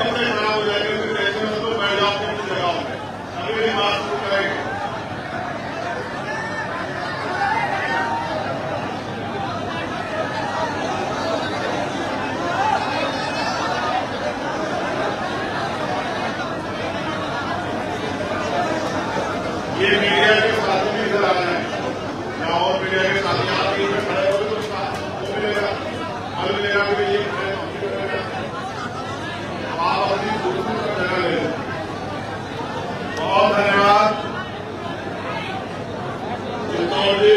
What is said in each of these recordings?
कपड़े खराब हो जाएंगे, फिर ऐसे में तो बैठ जाओ अपनी जगह में, अभी भी बात शुरू करेंगे। ये मीडिया के साथी भी इधर आ रहे हैं, या और मीडिया के साथी यहाँ पे खड़े हो तो वो मिलेगा, हल मिलेगा कि ये आप अपनी दूसरी पर जगह ले लें। बहुत धन्यवाद चित्तौड़ जी।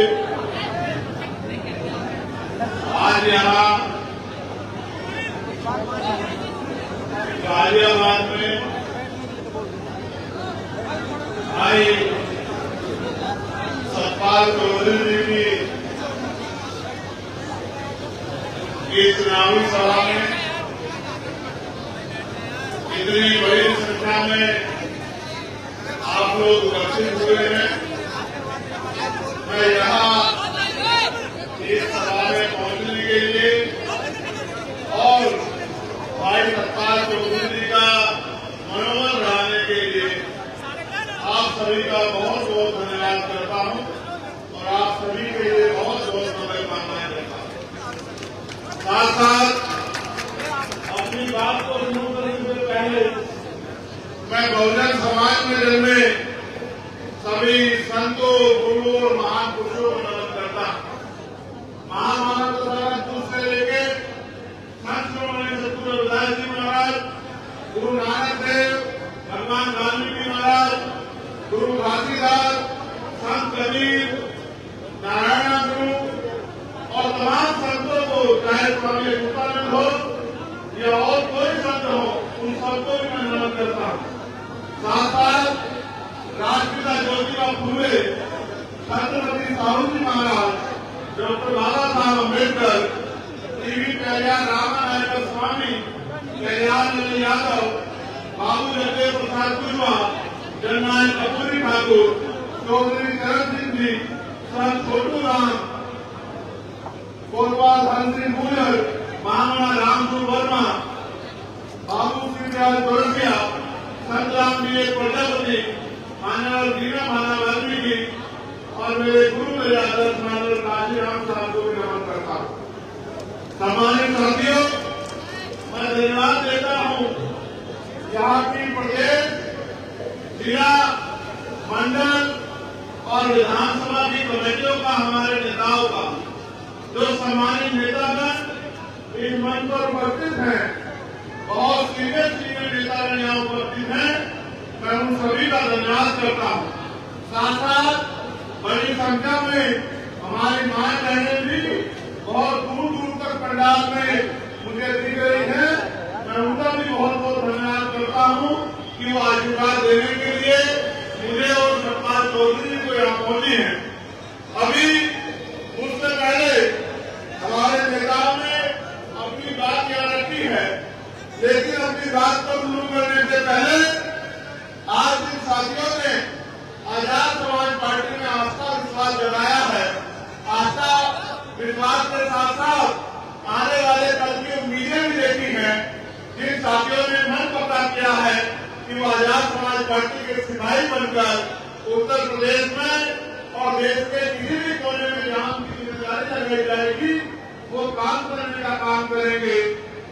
आज यहाँ गाजियाबाद में आई सतपाल चौधरी जी की चुनावी सभा में इतनी बड़ी संख्या में आप लोग उपस्थित हुए हैं। मैं यहाँ इस सभा में पहुंचने के लिए और भाई सतपाल चौधरी जी का मनोबल बढ़ाने के लिए आप सभी का बहुत बहुत धन्यवाद करता हूं और आप सभी के लिए बहुत बहुत शुभकामनाएं देता हूं। साथ साथ अपनी बात को शुरू करने से पहले मैं बहुजन समाज में जन्मे सभी संतों, गुरुओं और महान पुरुषों को नमन करता हूं। महामानव दूर से लेके संत श्रोमणी सतगुरु रविदास जी महाराज, गुरु नानक देव, भगवान वाल्मीकि महाराज, गुरु घासीदास, संत कबीर, नारायण गुरु और तमाम संतों को, चाहे स्वामी विवेकानंद हो या और कोई संत हो, उन सबको भी मैं नमन करता हूँ। साथ साथ राष्ट्रपिता ज्योतिबा फुले, छत्रपति साहू जी महाराज, डॉक्टर बाबा साहब अम्बेडकर, टीवी कल्याण रामानायकर स्वामी, कल्याण यादव, बाबू जगदेव प्रसाद कुशवाहा, जननायक कपूरी ठाकुर, चौधरी चरण सिंह जी, संत छोटू राम, कोरबा धन सिंह गुजर, महामना रामसूर वर्मा, बाबू सिंह गोरखिया, संत राम जी प्रजापति, मानव दीना माना वाल्मीकि और मेरे गुरु मेरे आदर्श मानव काशीराम साहब को भी नमन करता हूँ। सम्मानित साथियों, मैं धन्यवाद देता हूँ यहाँ की प्रदेश, जिला, मंडल और विधानसभा की कमेटियों का, हमारे नेताओं का, जो सम्मानित नेतागण इस मंच पर उपस्थित हैं, बहुत सीनियर नेतागण यहाँ उपस्थित हैं, मैं उन सभी का धन्यवाद करता हूँ। साथ साथ बड़ी संख्या में हमारी मां बहनें भी बहुत दूर दूर तक पंडाल में मुझे दी गई है, मैं उनका भी बहुत बहुत धन्यवाद करता हूँ कि वो आशीर्वाद देने के लिए मुझे और सतपाल चौधरी को यहाँ पहुंची है। अभी उससे पहले हमारे नेताओं ने अपनी बात यहाँ रखी है, लेकिन अपनी बात को शुरू करने से पहले आज जिन साथियों ने आजाद समाज पार्टी में आस्था विश्वास जताया है, आस्था विश्वास के साथ साथ आने वाले कल की उम्मीदें भी देखी है, जिन साथियों ने मन पक्का किया है कि वो आजाद समाज पार्टी के सिपाही बनकर उत्तर प्रदेश में और देश के किसी भी कोने में जहां उनकी जिम्मेदारी लगाई जाएगी वो काम करने का काम करेंगे।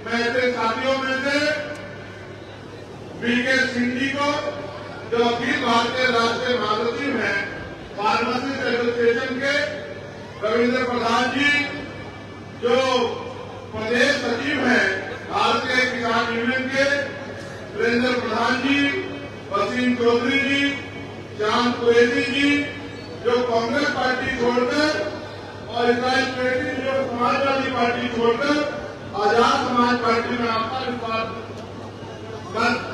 मैं ऐसे साथियों में से बीके सिंह जी को, जो अखिल भारतीय राष्ट्रीय महासचिव हैं फार्मासिस्ट एसोसिएशन के, रविंद्र प्रधान जी जो प्रदेश सचिव हैं भारतीय किसान यूनियन के, वीरेंद्र प्रधान जी, वसीम चौधरी जी, श्याम कुरेशी जी जो कांग्रेस पार्टी छोड़कर और इस्राइल पेटी जो समाजवादी पार्टी छोड़कर आजाद समाज पार्टी में आपका विश्वास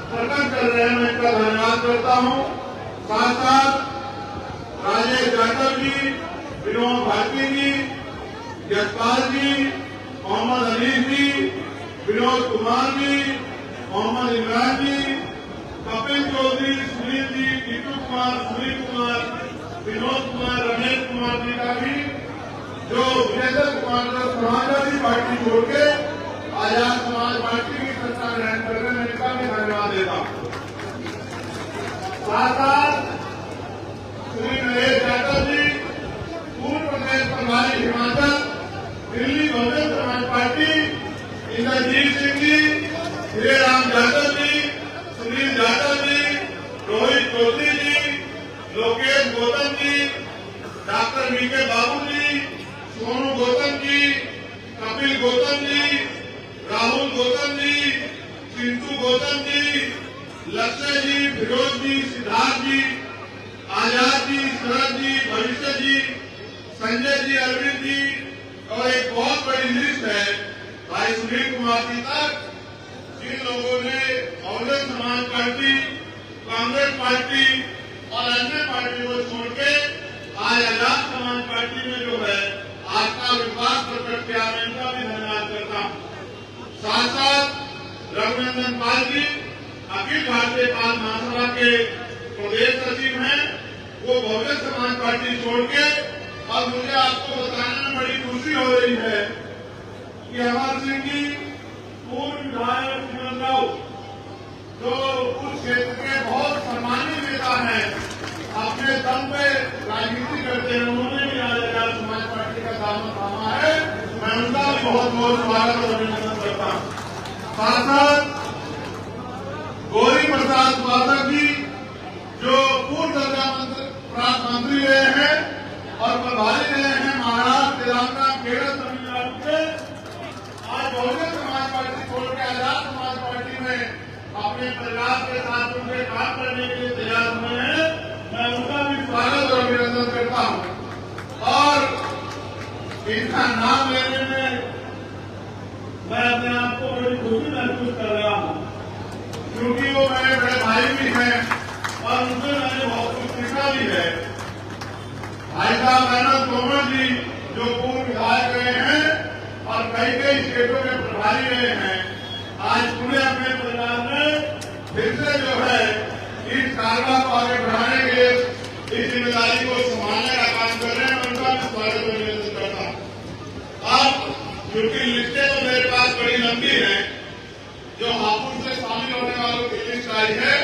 प्रकट कर रहे हैं, मैं इनका धन्यवाद करता हूँ। साथ साथ राजेश यादव जी, विनोद भारती जी, यशपाल जी, मोहम्मद अली जी, विनोद कुमार जी, मोहम्मद इमरान जी, कपिल चौधरी, सुनील जी, टीटू कुमार, सुनील कुमार, विनोद कुमार, रमेश कुमार जी का भी, जो विजय कुमार समाजवादी पार्टी छोड़ के आजाद समाज पार्टी की सरकार ग्रहण करने में इनका भी धन्यवाद देता हूँ। साथ साथ श्री नरेश यादव जी, पूर्व प्रदेश प्रभारी हिमाचल, दिल्ली बहुजन समाज पार्टी, इंद्रजीत सिंह जी, श्रीराम यादव जी, सुनील यादव जी, रोहित चौधरी जी, लोकेश गौतम जी, डॉक्टर वीके बाबू जी, सोनू गौतम जी, कपिल गौतम जी, राहुल गौतम जी, चिंटू गौतम जी, लक्ष्य जी, फिरोज जी, सिद्धार्थ जी, आजाद जी, शरद जी, भविष्य जी, संजय जी, अरविंद जी, और एक बहुत बड़ी लिस्ट है भाई सुनील कुमार जी तक, जिन लोगों ने बहुजन समाज पार्टी, कांग्रेस पार्टी और अन्य पार्टी को छोड़ के आज आजाद समाज पार्टी में जो है आपका विश्वास प्रकट किया, मैं इनका भी धन्यवाद करता हूँ। साथ साथ रघुनंदन पाल जी अखिल भारतीय पाल महासभा के प्रदेश सचिव हैं, वो बहुजन समाज पार्टी छोड़ के, और मुझे आपको बताने में बड़ी खुशी हो रही है कि अमर सिंह जी पूर्व विधायक राव, जो उस क्षेत्र के बहुत सम्मानित नेता हैं, अपने दम पे राजनीति करते हैं, उन्होंने भी आज आजाद समाज पार्टी का दामन थामा है। मैं उनका भी बहुत बहुत स्वागत और अभिनंदन करता हूँ। साथ साथ गौरी प्रसाद उपासक जी, जो पूर्व दर्जा प्राप्त मंत्री रहे हैं और प्रभारी रहे हैं महाराष्ट्र, तेलंगाना, केरल, तमिलनाडु के, आज बहुजन समाज पार्टी छोड़ के आजाद समाज पार्टी में अपने परिवार के साथ उनके काम करने के लिए तैयार हुए हैं। मैं उनका भी स्वागत और अभिनंदन करता हूँ। और इनका नाम लेने में मैं अपने आप को बड़ी खुशी महसूस कर रहा हूँ, क्योंकि वो मेरे बड़े भाई भी हैं और उनसे मैंने बहुत कुछ सीखा भी है। भाई साहब आनंद तोमर जी, जो पूर्व विधायक रहे हैं और कई कई स्टेटों के प्रभारी रहे हैं, आज पूरे अपने परिवार में फिर से जो है इस कारवा को आगे बढ़ाने के लिए इस जिम्मेदारी को संभालने का काम कर रहे हैं। उनका भी स्वागत और अभिनंदन करता हूँ। अब क्योंकि लिस्टें तो मेरे पास बड़ी लंबी है, जो हापुड़ से शामिल होने वालों की लिस्ट आई है,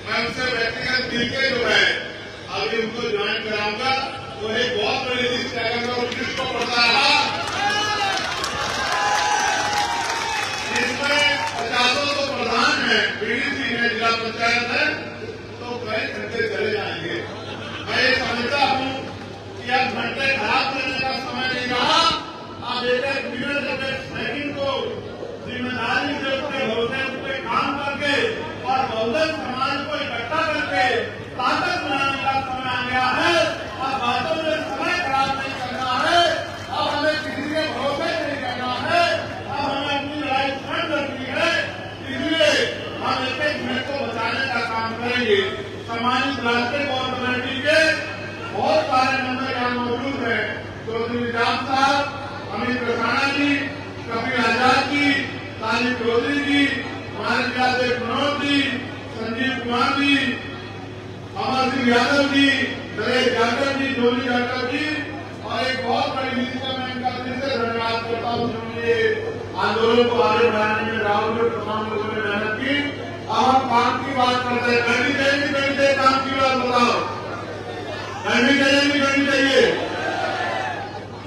मैं उनसे व्यक्तिगत मिलकर जो है अभी उनको ज्वाइन कराऊंगा। तो एक बहुत बड़ी लिस्ट है, अगर मैं उस लिस्ट को पढ़ता रहा, इसमें 50 तो प्रधान है, बीडीसी है, जिला पंचायत है, तो कई घंटे चले जाएंगे। मैं ये समझता हूँ कि अब घंटे खराब करने का समय नहीं रहा। आप एक मिनट सेकंड को जिम्मेदारी से उसके भरोसे उसके काम करके और बहुजन समाज को इकट्ठा करके ताकत बनाने का समय आ गया है। अब बातों में समय खराब नहीं करना है, अब हमें किसी के भरोसे नहीं करना है, अब हमें अपनी लड़ाई स्वयं लड़नी है। इसलिए हम एक एक मिनट को बचाने का काम करेंगे। सम्मानित राष्ट्रीय कोर कमेटी के बहुत सारे मेंबर यहाँ मौजूद हैं, चौधरी निजाम साहब, अमित प्रसाना जी, कपिल आजाद जी, तालिब चौधरी जी, हमारे जिला से मनोज जी, संजीव कुमार जी, अमर सिंह यादव जी, नरेश यादव जी, जोनी यादव जी, और एक बहुत बड़ी लिस्ट का मैं इनका फिर से धन्यवाद करता हूँ, जिन्होंने आंदोलन को आगे बढ़ाने में राहुल और तमाम लोगों ने मेहनत की। अब हम काम की बात करते हैं। करनी चाहिए काम की बात बताओ, करनी चाहिए।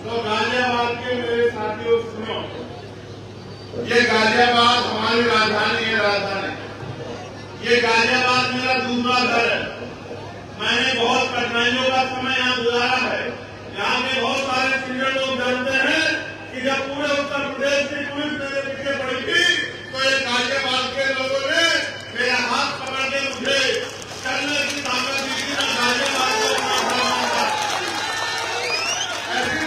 तो गाजियाबाद के मेरे साथियों सुनो, ये गाजियाबाद हमारी राजधानी है। ये गाजियाबाद मेरा दूसरा घर है। मैंने बहुत कठिनाइयों का समय यहाँ गुजारा है। यहाँ के बहुत सारे सीनियर लोग जानते हैं कि जब पूरे उत्तर प्रदेश की पुलिस मेरे पीछे पड़ी थी, तो ये गाजियाबाद के लोगों ने मेरा हाथ पकड़ के मुझे चलने की ताकत दी थी। गाजियाबाद को ऐसी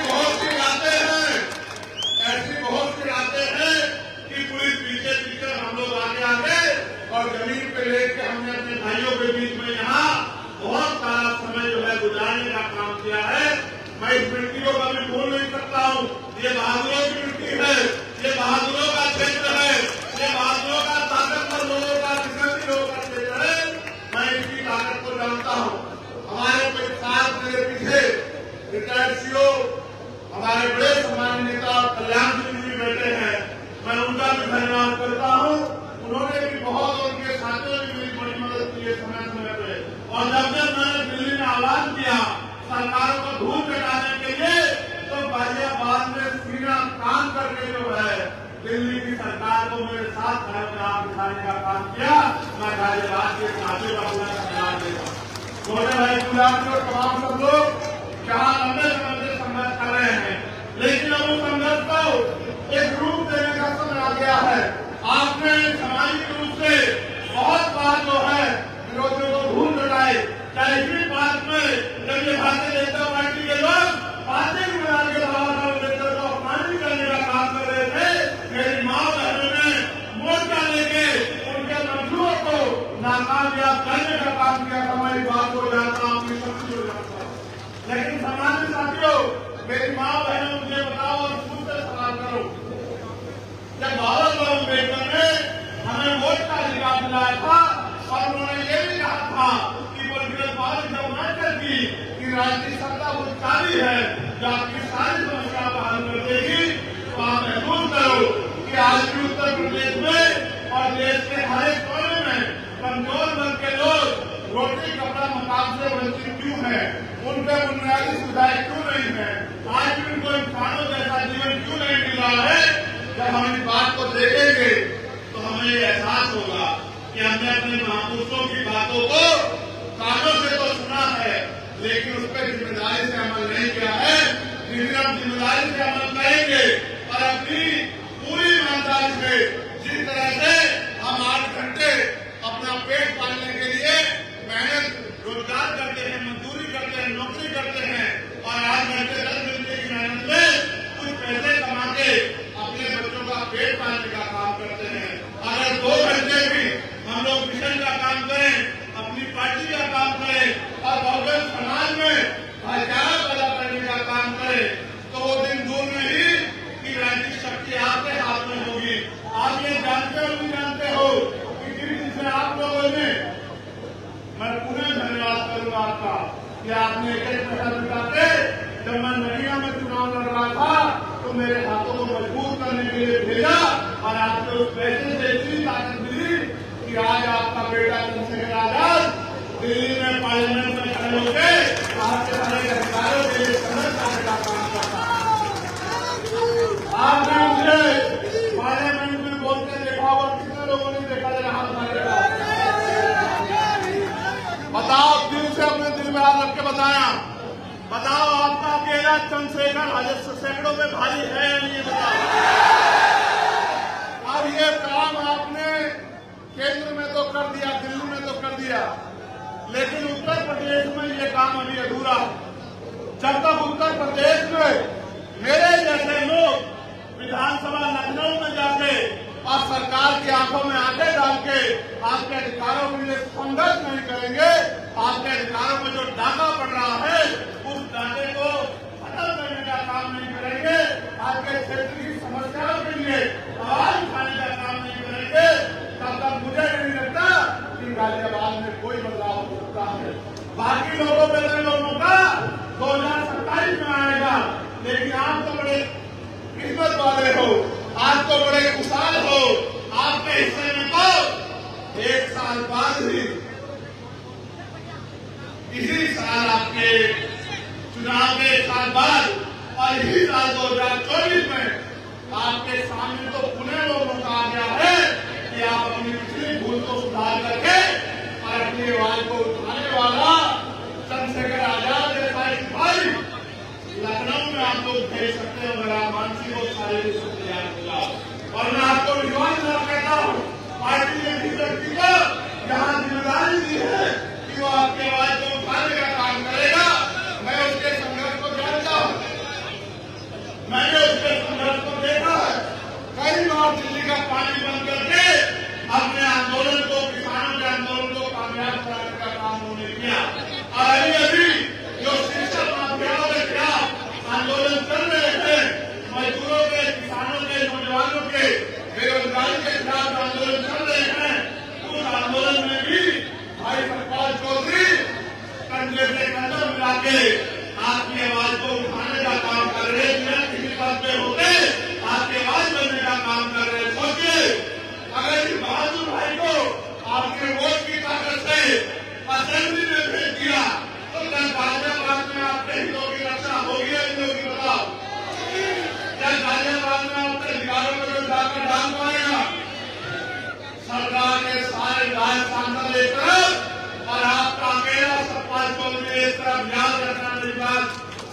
बहुत सी बातें हैं कि पुलिस पीछे हम लोग आगे और जमीन पे लेके हमने अपने भाइयों के बीच में यहाँ बहुत सारा समय जो है गुजारने का काम किया है। मैं इस मिट्टी को कभी भूल नहीं सकता हूँ। ये बहादुरों की मिट्टी है, ये बहादुरों का क्षेत्र है, ये बहादुरों का ताकतवर लोगों का, किसी लोगों का क्षेत्र है। मैं इसकी ताकत को जानता हूँ। हमारे साथ मेरे पीछे रिटायर्ड सीओ हमारे बड़े सम्मानित नेता कल्याण सिंह जी बैठे हैं, मैं उनका भी धन्यवाद करता हूँ। उन्होंने साथियों ने मेरी बड़ी मदद की है समय समय पे। और जब मैंने दिल्ली में आह्वान किया सरकारों को धूल चटाने के लिए, तो गाजियाबाद में सीना काम करके जो है दिल्ली की सरकार को मेरे साथ खड़े होकर आप दिखाने का काम किया। मैं गाजियाबाद के साथियों का पूरा धन्यवाद देता हूँ। छोटे भाई गुलाम और तमाम सब लोग जहाँ लंबे समय से संघर्ष कर रहे हैं, लेकिन अब उस संघर्ष को एक रूप देने का समय आ गया है। आपने सामाजिक रूप से बहुत बार जो है विरोधियों को धूल चटाई, चाहे इसी बात में जब ये भारतीय जनता पार्टी के लोग पार्टी के बना के बाबा अम्बेडकर को अपमानित करने का काम कर रहे थे, मेरी माँ बहनों ने मोर्चा लेके उनके मंसूबों को नाकामयाब करने का काम किया। हमारी बात को जानता हूँ, अपनी सब कुछ जानता हूँ, लेकिन सामान्य साथियों मेरी माँ बहनों मुझे बताओ और मुझसे सवाल करो, जब बाबा साहब अम्बेडकर ने हमें वोट का अधिकार दिलाया था और उन्होंने ये भी कहा था कि पॉलिटिकल पावर जब मैटर की राजनीतिक सत्ता वो चाबी है जो आपकी सारी समस्या को हल कर देगी, तो आप महसूस करो कि आज भी उत्तर प्रदेश में और देश के हर एक कोने में कमजोर वर्ग के लोग रोटी कपड़ा मकान से वंचित क्यों है, उनके बुनियादी सुविधाएं क्यों नहीं है, आज भी उनको इंसानों जैसा जीवन क्यों नहीं मिल रहा है। जब हम इस बात को देखेंगे तो हमें ये एहसास होगा कि हमने अपने महापुरुषों की बातों को कानों से तो सुना है, लेकिन उस पर जिम्मेदारी से अमल नहीं किया है। जिस हम जिम्मेदारी से अमल करेंगे और अपनी पूरी ईमानदारी से जिस तरह से हम 8 घंटे अपना पेट पालने के लिए मेहनत रोजगार करते हैं, मजदूरी करते हैं, नौकरी करते हैं और 8 घंटे 10 घंटे की मेहनत में कुछ पैसे कमा के अपने बच्चों का पेट पालने का काम करते हैं, अगर 2 घंटे भी हम लोग मिशन का काम करें, अपनी पार्टी का काम करें और बहुजन समाज में भाईचारा पैदा करने का काम करें, तो वो दिन दूर नहीं कि राजनीतिक शक्ति आपके हाथ में होगी। आप ये जानते हो नहीं जानते हो कि जिस दिन से आप लोगों ने, मैं पुनः धन्यवाद करूंगा आपका कि आपने एक पैसा जुटाते, जब मैं नदिया में चुनाव लड़ रहा था तो मेरे हाथों को मजबूत करने के लिए भेजा और आपको उस पैसे से इतनी ताकत मिली कि आज आपका बेटा चंद्रशेखर आजाद दिल्ली में पार्लियामेंट में खड़े होकर आपके सारे अधिकारों के लिए संघर्ष करने का काम करता है। आपने मुझे पार्लियामेंट में बोलते देखा और कितने लोगों ने देखा जरा हाथ मारेगा, बताओ दिल से अपने दिल में हाथ रख के बताओ आपका अकेला चंद्रशेखर आजाद सैकड़ों में भारी है या नहीं, बताओ। अब ये काम आपने केंद्र में तो कर दिया, दिल्ली में तो कर दिया, लेकिन उत्तर प्रदेश में ये काम अभी अधूरा है। जब तक उत्तर प्रदेश में मेरे जैसे लोग विधानसभा लखनऊ में जाके और सरकार की आंखों में आंखें डाल के आपके अधिकारों के लिए संघर्ष नहीं करेंगे, आपके अधिकारों में जो डाका पड़ रहा है उस डाके को खत्म करने का काम नहीं करेंगे, आपके क्षेत्र की समस्याओं के लिए आवाज उठाने का काम नहीं करेंगे, तब तक मुझे नहीं लगता कि गाजियाबाद में कोई बदलाव हो सकता है। बाकी लोगों में मौका 2027 में आएगा, लेकिन आप तो बड़े किस्मत वाले हो, आप तो बड़े खुशहाल हो, आपके हिस्से में तो 1 साल बाद ही इसी साल आपके चुनाव के 1 साल बाद और इसी साल 2024 में आपके सामने तो पुनः वो मौका आ गया है कि आप अपनी पिछली भूल को सुधार करके और अपनी आवाज को उठाने वाला चंद्रशेखर आजाद जैसा सिपाही लखनऊ में आप लोग भेज सकते हो, अगर आप मानसिक और शारीरिक रूप से तैयार होगा। और मैं आपको विश्वास कहता हूँ, पार्टी ने भी व्यक्ति को जहाँ जिम्मेदारी दी है कि वो आपकी आवाज को उठाने का काम करेगा, मैं उसके संघर्ष को जानता हूँ, मैंने उसके संघर्ष को देखा है। कई बार दिल्ली का पानी बंद करके अपने आंदोलन को, किसानों के आंदोलन को कामयाब कराने का काम उन्होंने किया। और अभी जो शिक्षक माफियाओं के खिलाफ आंदोलन कर रहे थे, मजदूरों के, किसानों के, नौजवानों के, बेरोजगारी के खिलाफ आंदोलन कर रहे हैं, उस आंदोलन में भी भाई सतपाल चौधरी कंधे से कंधा मिला के आपकी आवाज को उठाने का काम कर रहे हैं। किसी पद पे होते आपकी आवाज बनने का काम कर रहे। सोचिए, अगर इस बहादुर भाई को आपके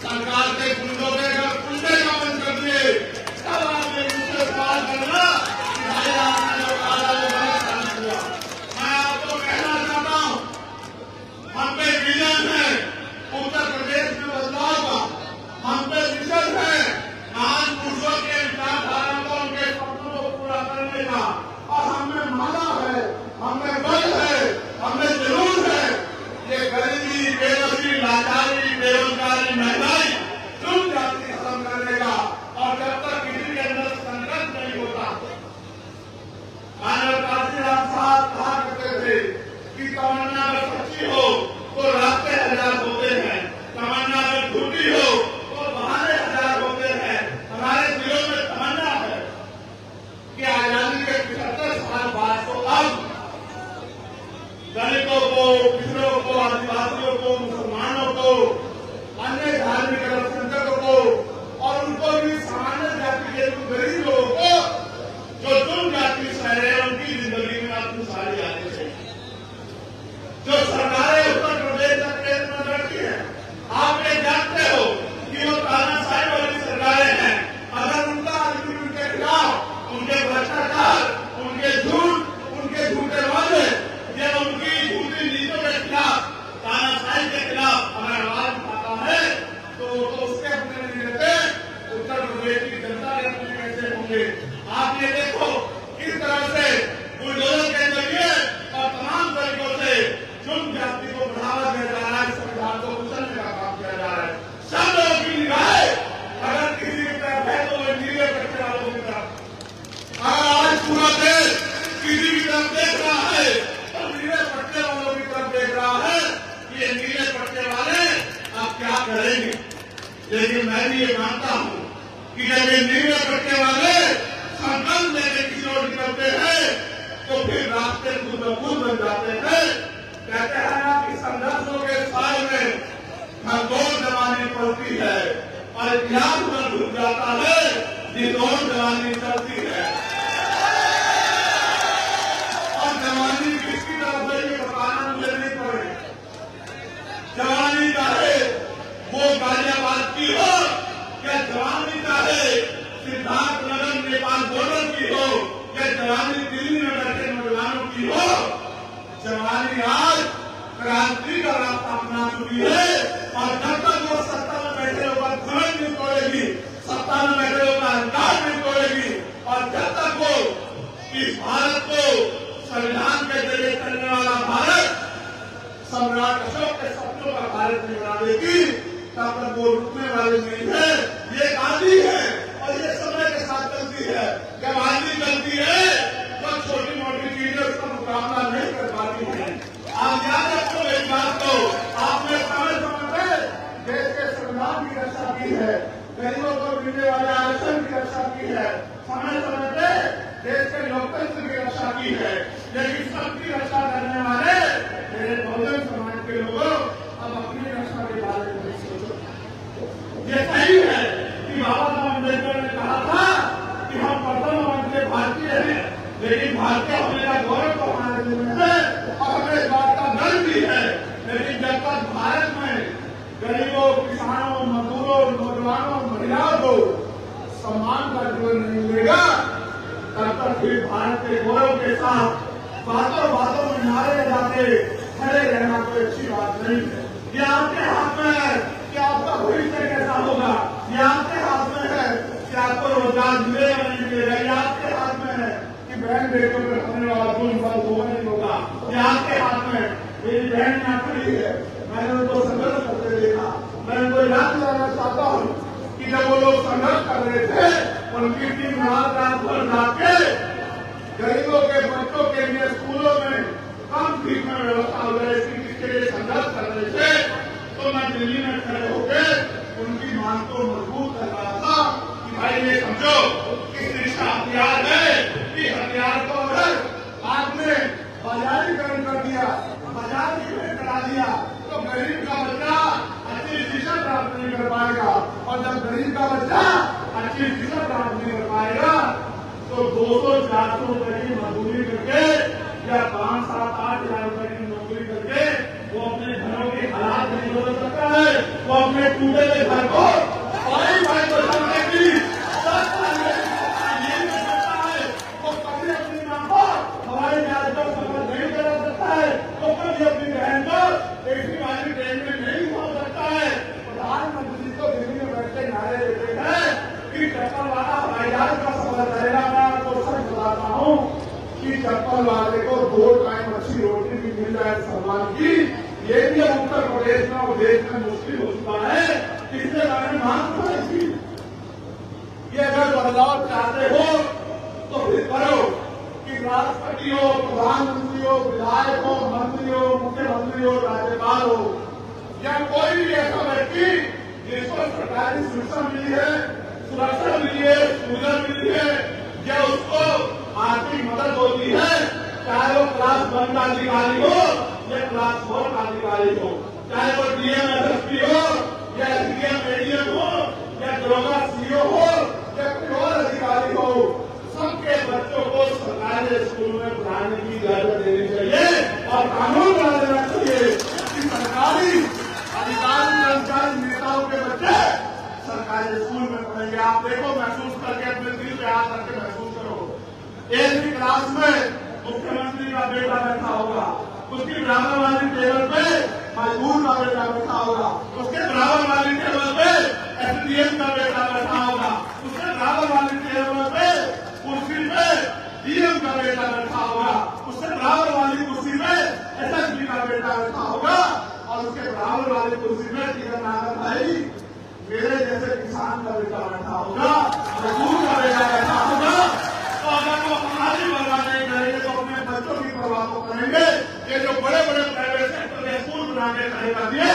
सरकार के गुंडों के घर कुंडे का बंद कर दिए, तब आपने मुझसे सवाल करना कि भाई आपने जो कहा वो गलत काम किया। मैं आपको कहना चाहता हूँ, हम पे विजन है उत्तर प्रदेश में बदलाव का, हम पे विजन है महान पुरुषों के विचारधारा को, उनके सपनों को पूरा करने का, और हमें माना है, हमें बल है, हमें जरूर है। ये गरीबी, बेबसी, लाचारी, बेरोजगारी, महंगाई, तुम जाति खत्म करने का, और जब तक किसी के अंदर संघर्ष नहीं होता। मानव काशीराम साहब कहा करते थे कि तमन्ना अगर सच्ची हो तो रास्ते हजार होते हैं, तमन्ना अगर झूठी हो तो बहाने हजार होते हैं। हमारे दिलों में तमन्ना है कि आजादी के 75 साल बाद तो अब दलितों को, पिछड़ों को, आदिवासियों को, मुसलमानों को, अन्य धार्मिक अल्पसंख्यकों को, और उनको भी सामान्य जाति के गरीब लोगों को, जो तुम जाति से रहे उनकी जिंदगी में अब खुशहाली आनी चाहिए। जो सरकारें उत्तर प्रदेश और केंद्र में बैठी है, आप ये जानते हो कि वो तानाशाही वाली सरकारें हैं। अगर उनका उनके खिलाफ, उनके भ्रष्टाचार, उनके झूठ, उनके झूठे वादे या उनकी झूठी नीतियों के खिलाफ, तानाशाही के खिलाफ हमें आवाज उठाता है तो उसके अपने नहीं रहते, उत्तर प्रदेश की जनता के अपने कैसे होंगे। आप ये देखो किस तरह से बुलडोजर के जरिए और तमाम तरीकों से जुर्म जाति को बढ़ावा दिया जा रहा है, संविधान को कुचलने का काम किया जा रहा है। सब लोगों की निगाहें अगर किसी की तरफ है तो वो नीले पट्टे वालों की तरफ। अगर आज पूरा देश किसी की तरफ देख रहा है तो नीले पट्टे वालों की तरफ देख रहा है कि ये नीले पट्टे वाले आप क्या करेंगे। लेकिन मैं भी ये मानता हूँ कि जब ये नीले पट्टे वाले संकल्प लेके किसी और निकलते हैं तो फिर रास्ते खुद ब खुद बन जाते हैं। कहते हैं ना कि संघर्षों के साल में खरगोश जवानी पड़ती है और इतिहास में डूब जाता है जिसोर जवानी चलती है। और जवानी किसकी तरफ से ये बताना मुझे नहीं पड़े। जवानी चाहे वो गाजियाबाद की हो या जवानी चाहे सिद्धार्थ नगर नेपाल बॉर्डर की हो या जवानी दिल्ली में बैठे नौजवानों की हो, जवानी आज क्रांति का रास्ता अपना चुकी है। और जब तक वो सत्ता में बैठे लोगों का घमंड नहीं तोड़ेगी, सत्ता में बैठे लोगों का अहंकार नहीं तोड़ेगी, और जब तक वो इस भारत को संविधान के जरिए चलने वाला भारत, सम्राट अशोक के सपनों का भारत नहीं बना देगी, तब तक वो रुकने वाले नहीं है। ये गांधी है और ये समय के साथ चलती है। जब आंधी चलती है तो छोटी मोटी चीजें उसका मुकाबला नहीं कर पाती है। आप याद रखो इस बात को, आपने समय समय पे देश के संविधान की रक्षा की है, गरीबों को मिलने वाले आरक्षण की रक्षा की है, समय समय पे देश के लोकतंत्र की रक्षा की है। लेकिन सबकी रक्षा करने वाले मेरे बहुजन समाज के लोगों अब अपनी रक्षा के बारे में नहीं सोचो। ये सही है कि बाबा साहब अम्बेडकर ने कहा था कि हम प्रथम वंश भारतीय हैं, लेकिन भारतीय होने का गौरव तो हमारे दिल में है और हमें इस बात का गर्व भी है। लेकिन जब तक भारत में गरीबों, किसानों, मजदूरों, नौजवानों, महिलाओं को सम्मान का जीवन नहीं मिलेगा, तब तक फिर भारत के गौरव के साथ बातों बातों में नारे लगाते खड़े रहना कोई अच्छी बात नहीं है। ये आपके हाथ में है कि आपका भविष्य कैसा होगा, ये आपके हाथ में है कि आपको रोजगार मिलेगा नहीं मिलेगा, ये आपके हाथ में है कि बहन बेटों पर होने वाला जुल्म बंद होगा नहीं होगा, ये आपके हाथ में। मेरी बहन यहाँ खड़ी है, मैंने उनको संघर्ष करते देखा। मैं उनको याद दिलाना चाहता हूँ कि जब वो लोग संघर्ष कर रहे थे, उनकी टीम रात रात भर जाके गरीबों के बच्चों के लिए स्कूलों में कम फीस में व्यवस्था हो जाए इसके लिए संघर्ष कर रहे थे, तो मैं दिल्ली में खड़े होकर उनकी मांग को मजबूत कर रहा था कि भाई ये समझो कि शिक्षा हथियार है, कि हथियार को अगर आपने बाजारीकरण कर दिया, बाजारीकरण करा दिया, तो गरीब का बच्चा अच्छी शिक्षा प्राप्त नहीं कर पाएगा। और जब गरीब का बच्चा अच्छी शिक्षा प्राप्त नहीं कर पाएगा तो 200-400 रुपए की मजदूरी करके या 5-7-8 हजार रुपए की नौकरी करके वो अपने घरों के हालात नहीं बदल सकता। है वो अपने टूटे हुए घर को भाई को चलने की ये भी सकता है। वो कभी अपनी मां को हवाई जहाज को सफर नहीं करा सकता है, तो कभी अपनी बहन को एसी वाली ट्रेन में नहीं हो सकता है। प्रधानमंत्री को दिल्ली में बैठे नारे देते हैं कि चप्पल वाला हवाई जहाज का सफर करेगा। मैं आपको सच बताता हूँ कि चप्पल वाले को 2 टाइम अच्छी रोटी भी मिल जाए सम्मान की, ये भी उत्तर प्रदेश में और देश में मुश्किल हो चुका है। इसके बारे में मांग करेगी। ये अगर बदलाव चाहते हो तो फिर करो कि राष्ट्रपति हो, प्रधानमंत्री हो, विधायक हो, मंत्री हो, मुख्यमंत्री हो, राज्यपाल हो या कोई भी ऐसा व्यक्ति जिसको सरकारी सुरक्षा मिली है, सुरक्षा मिली है, सुविधा मिली है या उसको आर्थिक मदद होती है, चाहे वो क्लास 1 का अधिकारी हो या क्लास 4 का अधिकारी हो, चाहे वो डीएम एसएसपी हो या एसडीएम एडीएम हो या दरोगा सीओ हो या कोई और अधिकारी हो, सबके बच्चों को सरकारी स्कूल में पढ़ाने की इजाजत देनी चाहिए और कानून बना देना चाहिए कि सरकारी अधिकारी कर्मचारी नेताओं के बच्चे सरकारी स्कूल में पढ़ेंगे। आप देखो, महसूस करके अपने दिल पे हाथ रख के महसूस करो। एक भी क्लास में मुख्यमंत्री का बेटा बैठा होगा, उसकी बराबर वाली टेबल पे मजदूर का बेटा बैठा होगा, उसके बराबर वाली टेबल पे एसडीएम का बेटा बैठा होगा, उसके बराबर वाली टेबल पे कुर्सी पे डीएम का बेटा बैठा होगा, उसके बराबर वाली कुर्सी पे एसएसपी का बेटा बैठा होगा और उसके बराबर वाली कुर्सी पे टीचर नागर भाई मेरे जैसे किसान का बेटा बैठा होगा, मजदूर का बेटा बैठा होगा। तो अगर वो हमारी परवाह नहीं करेंगे तो अपने बच्चों की परवाह को करेंगे। ये जो बड़े बड़े प्राइवेट सेक्टर में स्कूल बनाने का दिए,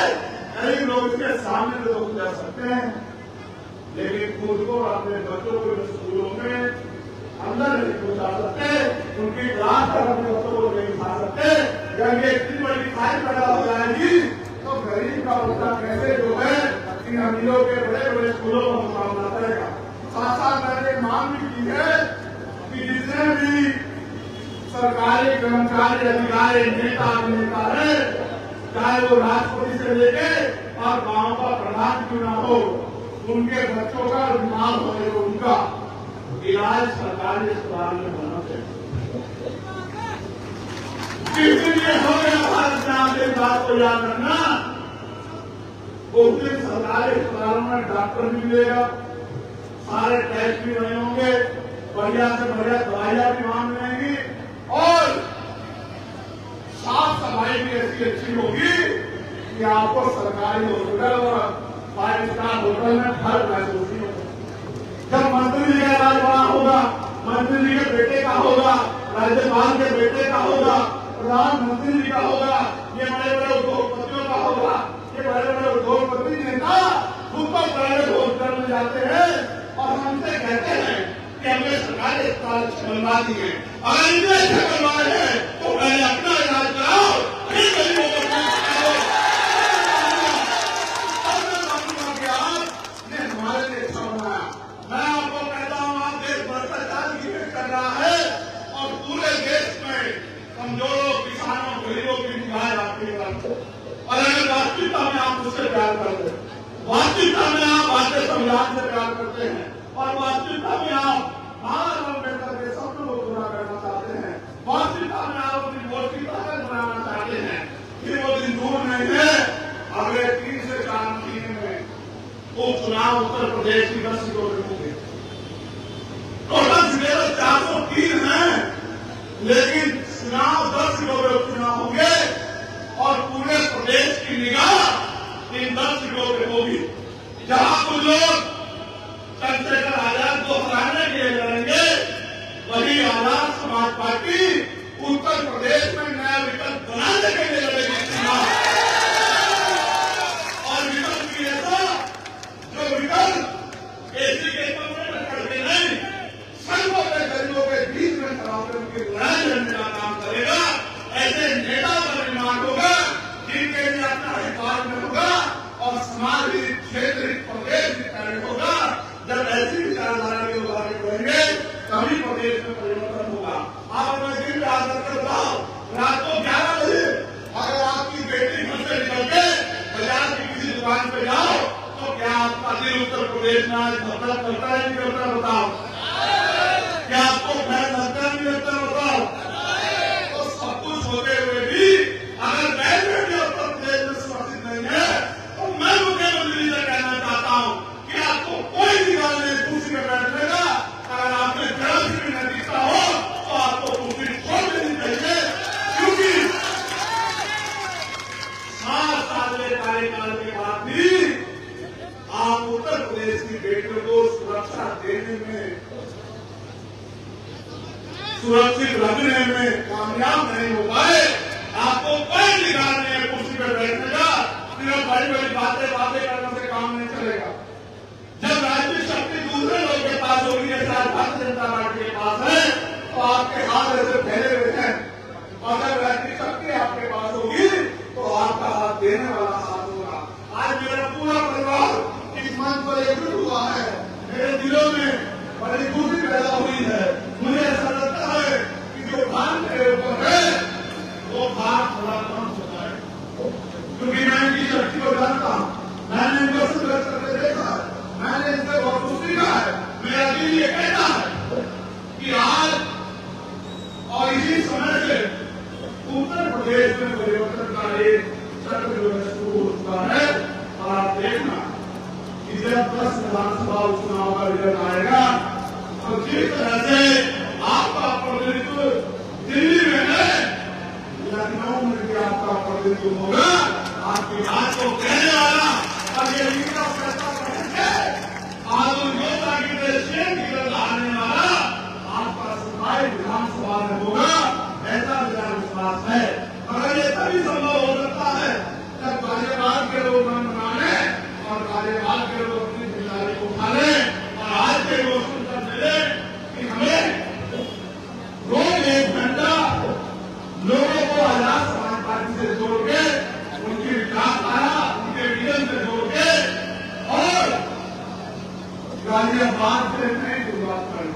गरीब लोग इसके सामने तो गुजर सकते हैं, लेकिन खुद को अपने बच्चों को स्कूलों में अंदर नहीं पहुंचा सकते, उनकी क्लास तक अपने बच्चों को नहीं खा सकते। जब ये इतनी बड़ी फाइल पैदा हो जाएगी तो गरीब का बच्चा कैसे जो है इन अमीरों के बड़े बड़े स्कूलों का मुकाबला करेगा। साथ साथ मैंने मांग भी की है कि जितने भी सरकारी कर्मचारी अधिकारी नेता अभिनेता है, चाहे वो राष्ट्रपति से लेके और गांव का प्रधान क्यों ना हो, उनके बच्चों का बीमार होने को उनका इलाज सरकारी अस्पताल में होना चाहिए। इसलिए हो गया भारत में आप एक बात को याद रखना, उस दिन सरकारी अस्पतालों में डॉक्टर भी मिलेगा, सारे टेस्ट भी नहीं होंगे, बढ़िया से बढ़िया दवाइयां भी वहां मिलेंगी और साफ सफाई भी ऐसी अच्छी होगी कि आपको सरकारी हॉस्पिटल और 5 स्टार होटल में फर्क महसूस नहीं होगा। जब मंत्री जी का इलाज बड़ा होगा, मंत्री जी के बेटे का होगा, राज्यपाल के बेटे का होगा, प्रधानमंत्री जी का होगा, ये बड़े बड़े उद्योगपतियों का होगा, ये बड़े बड़े उद्योगपति नेता खुद को प्राइवेट हॉस्पिटल में जाते हैं और हमसे कहते हैं कि हमने सरकारी अस्पताल बनवा दिए। अगर इतने अच्छे बनवाए हैं तो पहले अपना इलाज कराओ, फिर गरीबों को हमारे लिए अच्छा बनाया। मैं आपको कहता हूँ, आप देश भ्रष्टाचार की भेंट कर रहा है और पूरे देश में कमजोरों, किसानों, गरीबों की निगाह आपकी तरफ। और अगर वास्तविकता में आप उससे प्यार करते हैं, वास्तविकता में आप आते संविधान से प्यार करते हैं और वास्तविकता में आप भारत अम्बेडकर के सपनों को पूरा करना चाहते हैं, वास्तविकता में आप अपनी वोट की ताकत बनाना चाहते हैं, फिर वो दिन दूर नहीं है। अगले 3 से 4 महीने में उपचुनाव उत्तर प्रदेश की 10 सीटों में होंगे। टोटल सीटें 403 हैं, लेकिन चुनाव 10 सीटों में उपचुनाव होंगे और पूरे प्रदेश की निगाह इन 10 सीटों पर होगी। जहां कुछ लोग चंद्रशेखर आजाद को हराने के लिए लड़ेंगे, वही आजाद समाज पार्टी उत्तर प्रदेश में नया विकल्प बनाने के लिए लड़ेगी। और विकल्प भी ऐसा जो विकल्प एसी के कमरे में करके नहीं, सड़कों पे गरीबों के बीच में खड़े उनकी लड़ाई लड़ने का काम करेगा। ऐसे नेता का निर्माण होगा जिनके लिए अपना अधिकार में होगा और समाज हित, क्षेत्र हित, प्रदेश हित में आज खतरा करता है नहीं करता बताओ? क्या आपको भय लगता नहीं लगता बताओ? तो सब कुछ होते हुए भी अगर बैठे भी उत्तर प्रदेश में सुरक्षित नहीं है तो मैं मुख्यमंत्री से कहना चाहता हूँ कि आपको कोई अधिकार नहीं कुर्सी में बैठने का। अगर आपने जरा भी नहीं दिखता हो तो आपको कुर्सी छोड़ देनी चाहिए, क्योंकि 7 साल के कार्यकाल के बाद भी आप उत्तर प्रदेश की बेटियों को सुरक्षा देने में, सुरक्षित रखने में कामयाब नहीं हो पाए। आपको कोई अधिकार नहीं है कुर्सी पर बैठने का। सिर्फ बड़ी बड़ी बातें करने से काम नहीं चलेगा। जब राजनीतिक शक्ति दूसरे लोग के पास होगी, जैसे आज भारतीय जनता पार्टी के पास है, तो आपके हाथ ऐसे फैले हुए हैं। अगर राजनीतिक शक्ति आपके पास होगी तो आपका हाथ देने वाला हाथ होगा। आज मेरा पूरा परिवार इस मंच पर एकजुट हुआ है। मेरे दिलों में बड़ी खुशी पैदा हुई है। मुझे ऐसा लगता है कि जो भार मेरे ऊपर है वो भार थोड़ा कम होता है, क्योंकि मैं इनकी शक्ति को जानता हूँ। मैंने इनको संघर्ष करके देखा है, मैंने इनसे बहुत कुछ सीखा है। मेरा दिल ये कहता है कि आज और इसी समय से उत्तर प्रदेश में परिवर्तन का एक चक्र जो है शुरू हो चुका है। और आप देखना कि जब 10 विधानसभा उपचुनाव का रिजल्ट आएगा तो जिस तरह से आपका प्रतिनिधित्व दिल्ली में है, लखनऊ में भी आपका प्रतिनिधित्व होगा। आपकी बात को कहने वाला और ये लीडर फैसला करेंगे आज योजना की दृष्टि की आने वाला आपका सिपाही विधानसभा में होगा, ऐसा मेरा विश्वास है। मगर ये तभी संभव हो सकता है जब कार्यकाल के लोग मन बना लें और कार्यकाल के लोग अपनी जिम्मेदारी को उठा लें और आज के लोग सुनकर मिले कि हमें रोज 1 घंटा लोगों को आजाद समाज पार्टी से जोड़ के, उनकी विचारधारा, उनके विजन से जोड़ के और गाजियाबाद से नहीं शुरुआत करें,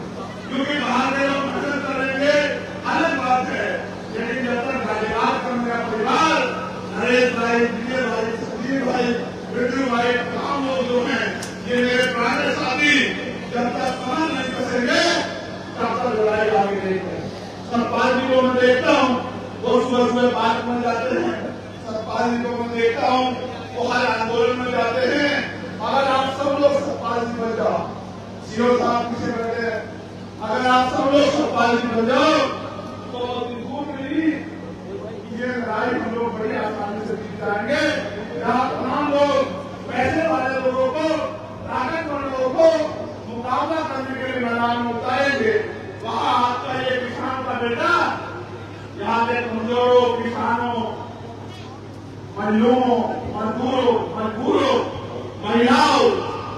क्योंकि बाहर के लोग मदद करेंगे अलग बात है। लेकिन जब तक गाजियाबाद का मेरा परिवार, नरेश भाई, विजय भाई, सुधीर भाई, बिट्टू भाई, तमाम लोग जो हैं, ये मेरे पुराने साथी, जब तक कमर नहीं कसेंगे तब तक लड़ाई आगे नहीं है। सब पार्टी को मैं देखता हूँ वो सुबह पार्क में जाते हैं, सब पार्टी को मैं देखता हूँ वो हर आंदोलन में जाते हैं। अगर आप सब लोग सब पार्टी बन जाओ, सीओ साहब पीछे बैठे हैं, अगर आप सब लोग सब पार्टी बन जाओ तो ये लड़ाई हम लोग बड़ी आसानी से जीत जाएंगे। यहाँ तमाम लोग पैसे वाले लोगों को, ताकतवर लोगों को मुकाबला करने के लिए मैदान में उतारेंगे। वहाँ आपका ये किसान का बेटा यहाँ के कमजोरों, किसानों, महिलाओं, मजदूरों, महिलाओं,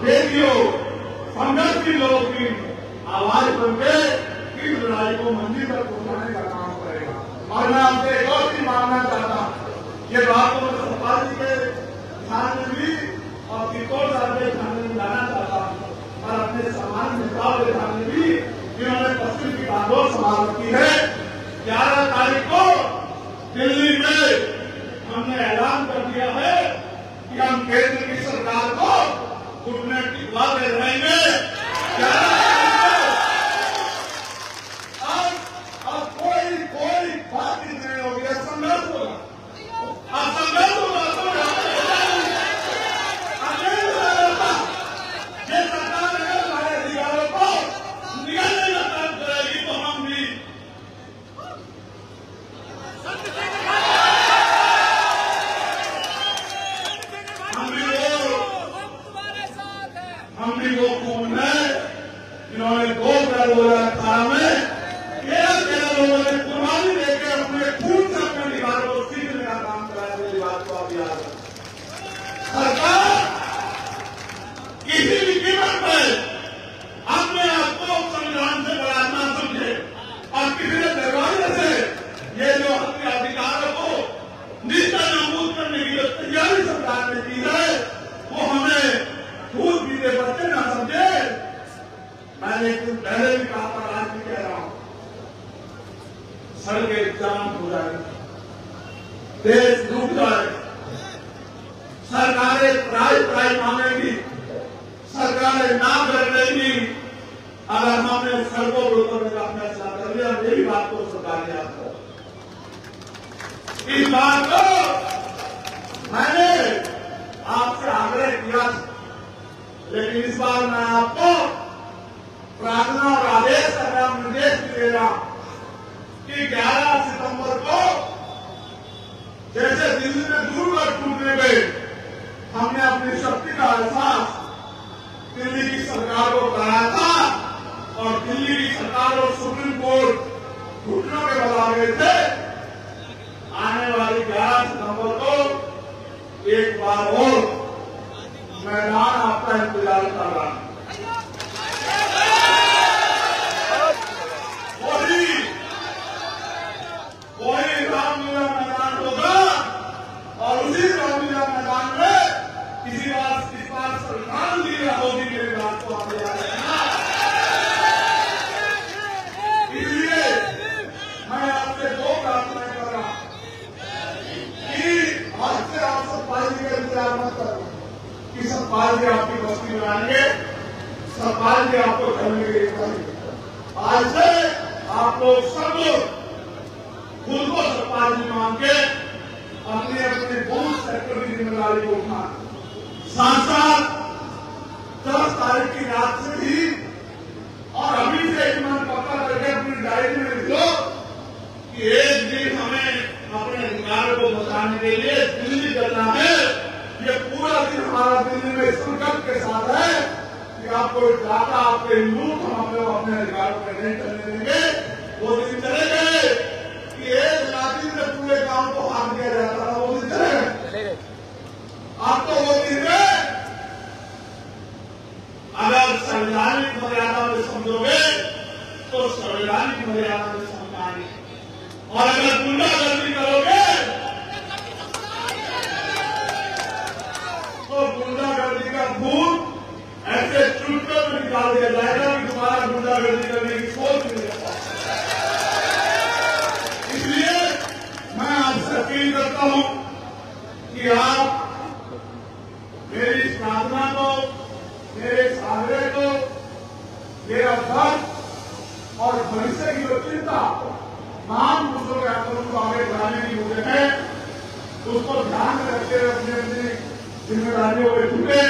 बेटियों, संघर्षी लोगों की आवाज बनके इस लड़ाई को मंजिल तक पहुंचाने का काम करेगा। और मैं आपसे एक और चीज मांगना चाहता हूँ, ये बात को मैं सतपाल जी के ध्यान में भी और किशोर साहब के ध्यान में लाना चाहता हूँ और अपने सामान्य नेताओं के ध्यान में भी, जिन्होंने पश्चिम की बागडोर संभाल की है। 11 तारीख को दिल्ली में हमने ऐलान कर दिया है कि हम केंद्र की सरकार को घुटने टिकवा दे रहेंगे। अब कोई बात नहीं होगी, संघर्ष होगा, संघर्ष होगा। ये सरकार अगर हमारे अधिकारों को निगलने का काम करेगी तो हम भी वो कौन है जिन्होंने 2018 में 13 लोगों ने कुर्बानी देकर अपने खून से अपने अधिकारों को सीखने का काम कराया। मेरी बात को आप याद रखें। सरकार किसी भी कीमत पर अपने आप को संविधान से बड़ा ना समझे और किसी ने दरवाजे से ये जो अपने अधिकारों को निष्ठा नाबूद करने की जो तैयारी सरकार ने की है वो हमें दूध पीते बच्चे ना समझे। मैंने एक दिन पहले भी कहा था, आज भी कह रहा हूं, सड़कें जाम हो जाएगी, देश डूब जाएगा, सरकारें प्राइज मांगेगी, सरकार कार्य ना करने की अगर हमने सड़कों को रोकने का फैसला कर लिया, मेरी बात को सरकार याद करो। इस बात को मैंने आपसे आग्रह किया, लेकिन इस बार मैं आपको प्रार्थना और आदेश कर रहा हूं, निर्देश भी दे रहा हूं कि 11 सितंबर को जैसे दिल्ली में दूर टूटने में हमने अपनी शक्ति का एहसास दिल्ली की सरकार को कराया था और दिल्ली की सरकार और सुप्रीम कोर्ट घुटनों के बल आ गए थे, आने वाली 11 सितंबर को एक बार और मैदान आपका इंतजार कर रहा है। वही रामलीला मैदान होगा और उसी रामलीला मैदान में इस बार श्रद्धांजलि होगी, मेरी बात को आप याद रखना। इसलिए मैं आपसे दो प्रार्थनाएं कर रहा हूं कि आज से आप सतपाल जी का इंतजार मत करो कि सतपाल जी आपकी बस्ती बनाएंगे, सतपाल जी आपको करने के लिए करेंगे। आज से आप लोग सब लोग खुद को सतपाल जी मान के अपने अपने बूथ सेक्टर की जिम्मेदारी को उठाएं। साथ साथ 10 तारीख की रात से ही और अभी से एक मन पक्का करके अपनी डायरी में लिख लो कि एक दिन हमें अपने अधिकारों को बचाने के लिए दिल्ली करना है। ये पूरा दिन हमारा दिल्ली में संकल्प के साथ है कि आपको डाटा आपके लूट हम अपने अधिकारों पर नहीं करने देंगे। वो दिन चले गए कि एक रात्रि में पूरे गांव को हाथ दिया जाता था, वो दिन चले गए। आप तो वो दिन अगर संवैधानिक मर्यादा में समझोगे तो संवैधानिक मर्यादा में समझाएंगे, और अगर गुंडागर्दी करोगे तो गुंडागर्दी का भूत ऐसे चुटकियों में निकाल दिया जाएगा कि तुम्हारा गुंडागर्दी करने की सोच नहीं रहता। इसलिए मैं आपसे अपील करता हूं कि आप मेरी इस प्रार्थना को, मेरे इस आग्रह को, मेरा दर्द और भविष्य की जो चिंता महान पुरुषों के आंदोलन को आगे बढ़ाने की मुझे है, उसको ध्यान में रखते हुए अपनी अपनी जिम्मेदारियों पर जुटे।